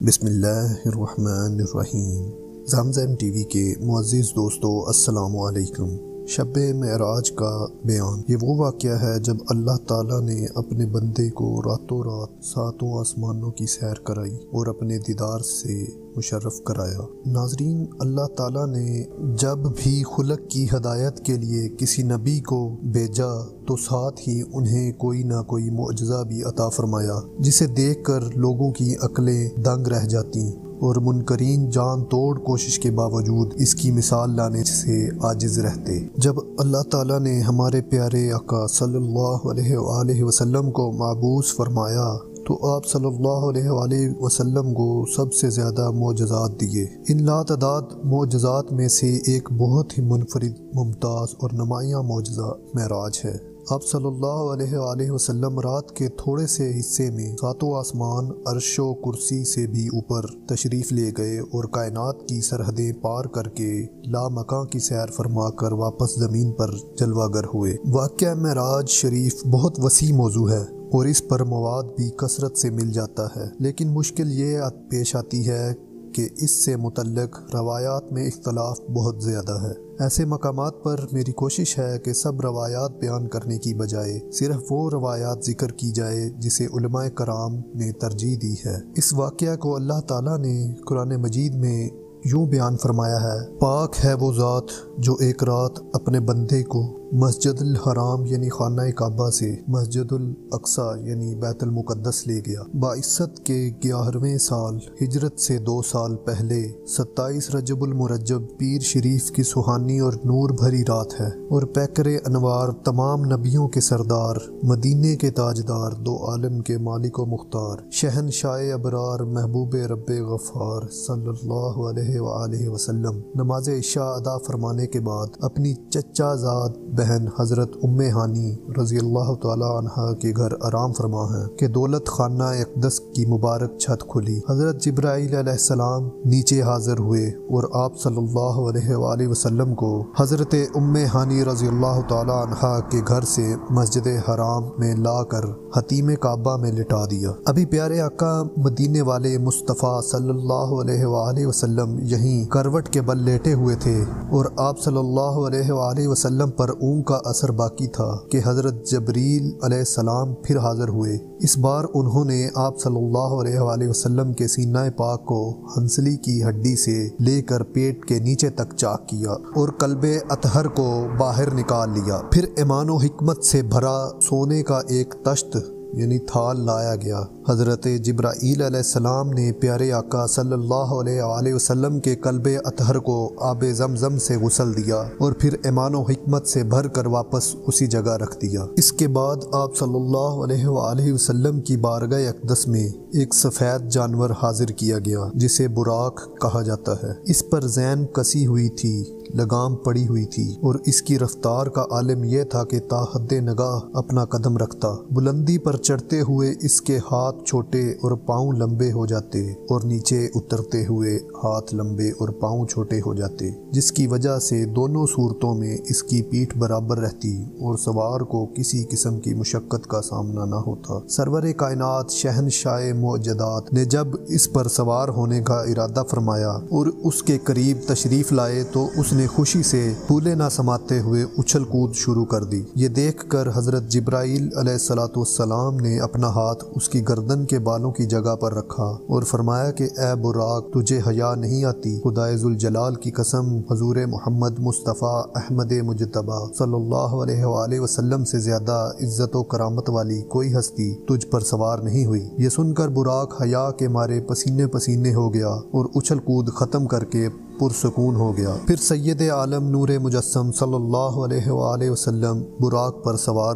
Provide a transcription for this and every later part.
بسم اللہ الرحمن الرحیم۔ زمزم ٹی وی کے معزز دوستو السلام علیکم۔ شب معراج کا بیان۔ یہ وہ واقعہ ہے جب اللہ تعالیٰ نے اپنے بندے کو راتوں رات ساتوں آسمانوں کی سیر کرائی اور اپنے دیدار سے مشرف کرایا۔ ناظرین، اللہ تعالیٰ نے جب بھی خلق کی ہدایت کے لیے کسی نبی کو بھیجا تو ساتھ ہی انہیں کوئی نہ کوئی معجزہ بھی عطا فرمایا، جسے دیکھ کر لوگوں کی عقلیں دنگ رہ جاتی اور منکرین جان توڑ کوشش کے باوجود اس کی مثال لانے سے عاجز رہتے۔ جب اللہ تعالیٰ نے ہمارے پیارے آقا صلی اللہ علیہ وآلہ وسلم کو مبعوث فرمایا تو آپ صلی اللہ علیہ وآلہ وسلم کو سب سے زیادہ معجزات دیے۔ ان لاتعداد معجزات میں سے ایک بہت ہی منفرد، ممتاز اور نمایاں معجزہ معراج ہے۔ آپ صلی اللہ علیہ وآلہ وسلم رات کے تھوڑے سے حصے میں ساتوں آسمان، عرش و کرسی سے بھی اوپر تشریف لے گئے اور کائنات کی سرحدیں پار کر کے لامکاں کی سیر فرما کر واپس زمین پر جلوہ گر ہوئے۔ واقعہ معراج شریف بہت وسیع موضوع ہے اور اس پر مواد بھی کثرت سے مل جاتا ہے، لیکن مشکل یہ پیش آتی ہے کہ اس سے متعلق روایات میں اختلاف بہت زیادہ ہے۔ ایسے مقامات پر میری کوشش ہے کہ سب روایات بیان کرنے کی بجائے صرف وہ روایات ذکر کی جائے جسے علماء کرام نے ترجیح دی ہے۔ اس واقعہ کو اللہ تعالیٰ نے قرآن مجید میں یوں بیان فرمایا ہے: پاک ہے وہ ذات جو ایک رات اپنے بندے کو مسجد الحرام یعنی خانہ کعبہ سے مسجد الاقصیٰ یعنی بیت المقدس لے گیا۔ بعثت کے 11ویں سال ہجرت سے 2 سال پہلے 27 رجب المرجب پیر شریف کی سہانی اور نور بھری رات ہے، اور پیکر انوار تمام نبیوں کے سردار، مدینے کے تاجدار، دو عالم کے مالک و مختار، شہنشاہ ابرار، محبوب رب غفار صلی اللہ علیہ وآلہ وسلم نماز عشاء ادا فرمانے کے بعد اپنی چچا زاد بہن حضرت ام ہانی رضی اللہ تعالی عنہ کے گھر آرام فرما ہے کہ دولت خانہ اقدس کی مبارک چھت کھلی۔ حضرت جبرائیل علیہ السلام نیچے حاضر ہوئے اور آپ صلی اللہ علیہ وآلہ وسلم کو حضرت ام ہانی رضی اللہ تعالی عنہ کے گھر سے مسجد حرام میں لا کر حتیم کعبہ میں لٹا دیا۔ ابھی پیارے آقا مدینے والے مصطفیٰ صلی اللہ علیہ وآلہ وسلم یہیں کروٹ کے بل لیٹے ہوئے تھے اور آپ صلی اللہ علیہ وآلہ وسلم پر اونگ کا اثر باقی تھا کہ حضرت جبریل علیہ السلام پھر حاضر ہوئے۔ اس بار انہوں نے آپ صلی اللہ علیہ وآلہ وسلم کے سینہ پاک کو ہنسلی کی ہڈی سے لے کر پیٹ کے نیچے تک چاک کیا اور قلب اطہر کو باہر نکال لیا۔ پھر ایمان و حکمت سے بھرا سونے کا ایک تشت یعنی تھال لایا گیا۔ حضرت جبرائیل علیہ السلام نے پیارے آقا صلی اللہ علیہ وآلہ وسلم کے قلب اطہر کو آب زمزم سے غسل دیا اور پھر ایمان و حکمت سے بھر کر واپس اسی جگہ رکھ دیا۔ اس کے بعد آپ صلی اللہ علیہ وآلہ وسلم کی بارگاہ اقدس میں ایک سفید جانور حاضر کیا گیا جسے براق کہا جاتا ہے۔ اس پر زین کسی ہوئی تھی، لگام پڑی ہوئی تھی اور اس کی رفتار کا عالم یہ تھا کہ تا حد نگاہ اپنا قدم رکھتا۔ بلندی پر چڑھتے ہوئے اس کے ہاتھ چھوٹے اور پاؤں لمبے ہو جاتے اور نیچے اترتے ہوئے ہاتھ لمبے اور پاؤں چھوٹے ہو جاتے، جس کی وجہ سے دونوں صورتوں میں اس کی پیٹھ برابر رہتی اور سوار کو کسی قسم کی مشقت کا سامنا نہ ہوتا۔ سرور کائنات شہنشاہ موجودات نے جب اس پر سوار ہونے کا ارادہ فرمایا اور اس کے قریب تشریف لائے تو اس نے خوشی سے پھولے نہ سماتے ہوئے اچھل کود شروع کر دی۔ یہ دیکھ کر حضرت جبرائیل علیہ السلام نے اپنا ہاتھ اس کی گردن کے بالوں کی جگہ پر رکھا اور فرمایا کہ اے براق، تجھے حیا نہیں آتی؟ خدائے ذوالجلال کی قسم، حضور محمد مصطفیٰ احمد مجتبیٰ صلی اللہ علیہ وآلہ وسلم سے زیادہ عزت و کرامت والی کوئی ہستی تجھ پر سوار نہیں ہوئی۔ یہ سن کر براق حیا کے مارے پسینے پسینے ہو گیا اور اچھل کود ختم کر کے پرسکون ہو گیا۔ پھر سید عالم نور مجسم صلی اللہ علیہ وآلہ وسلم براق پر سوار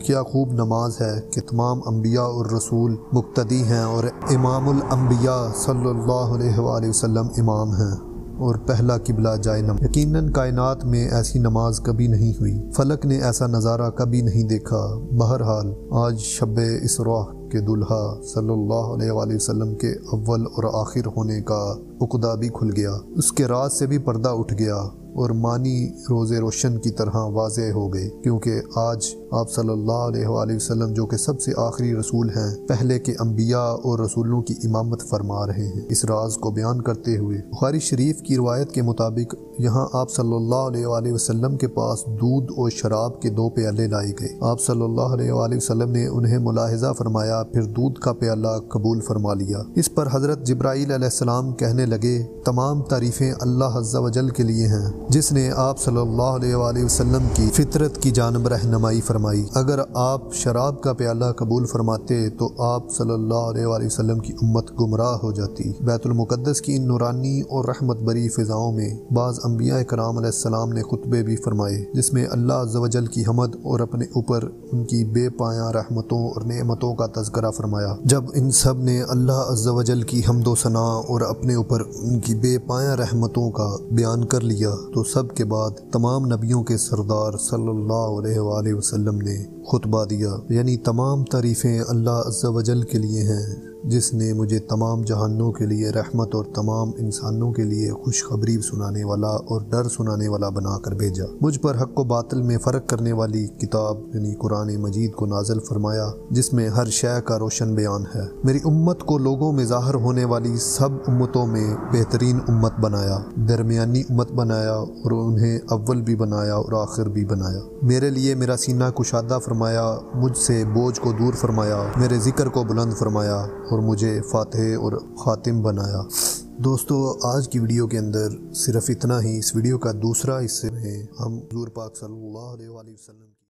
کیا خوب نماز ہے کہ تمام انبیاء اور رسول مقتدی ہیں اور امام الانبیاء صلی اللہ علیہ وآلہ وسلم امام ہیں اور پہلا قبلہ جائے نماز۔ یقیناً کائنات میں ایسی نماز کبھی نہیں ہوئی، فلک نے ایسا نظارہ کبھی نہیں دیکھا۔ بہرحال آج شب اسراء کہ دلہا صلی اللہ علیہ وآلہ وسلم کے اول اور آخر ہونے کا عقدہ بھی کھل گیا، اس کے راز سے بھی پردہ اٹھ گیا اور معنی روز روشن کی طرح واضح ہو گئے، کیونکہ آج آپ صلی اللہ علیہ وآلہ وسلم جو کہ سب سے آخری رسول ہیں، پہلے کے انبیاء اور رسولوں کی امامت فرما رہے ہیں۔ اس راز کو بیان کرتے ہوئے بخاری شریف کی روایت کے مطابق یہاں آپ صلی اللہ علیہ وآلہ وسلم کے پاس دودھ اور شراب کے 2 پیالے لائے گئے۔ آپ صلی اللہ علیہ وآلہ وسلم نے انہیں ملاحظہ فرمایا، پھر دودھ کا پیالہ قبول فرما لیا۔ اس پر حضرت جبرائیل علیہ السلام کہنے لگے، تمام تعریفیں اللہ عز و جل کے لیے ہیں جس نے آپ صلی اللہ علیہ وآلہ وسلم کی فطرت کی جانب رہنمائی فرمائی۔ اگر آپ شراب کا پیالہ قبول فرماتے تو آپ صلی اللہ علیہ وآلہ وسلم کی امت گمراہ ہو جاتی۔ بیت المقدس کی ان نورانی اور رحمت بری فضاؤں میں بعض انبیاء کرام علیہ السلام نے خطبے بھی فرمائے، جس میں اللہ عز و جل کی حمد اور اپنے اوپر ان کی بے پایاں رحمتوں اور نعمتوں کا تذکرہ فرمایا۔ جب ان سب نے اللہ عز و جل کی حمد و ثنا اور اپنے اوپر ان کی بے پایاں رحمتوں کا بیان کر لیا تو سب کے بعد تمام نبیوں کے سردار صلی اللہ علیہ وآلہ وسلم نے خطبہ دیا، یعنی تمام تعریفیں اللہ عز و جل کے لیے ہیں جس نے مجھے تمام جہانوں کے لیے رحمت اور تمام انسانوں کے لیے خوشخبری سنانے والا اور ڈر سنانے والا بنا کر بھیجا، مجھ پر حق و باطل میں فرق کرنے والی کتاب یعنی قرآن مجید کو نازل فرمایا جس میں ہر شے کا روشن بیان ہے، میری امت کو لوگوں میں ظاہر ہونے والی سب امتوں میں بہترین امت بنایا، درمیانی امت بنایا اور انہیں اول بھی بنایا اور آخر بھی بنایا، میرے لیے میرا سینہ کشادہ فرمایا، مجھ سے بوجھ کو دور فرمایا، میرے ذکر کو بلند فرمایا اور مجھے فاتح اور خاتم بنایا۔ دوستو آج کی ویڈیو کے اندر صرف اتنا ہی۔ اس ویڈیو کا دوسرا حصے میں ہم حضور پاک صلی اللہ علیہ وآلہ وسلم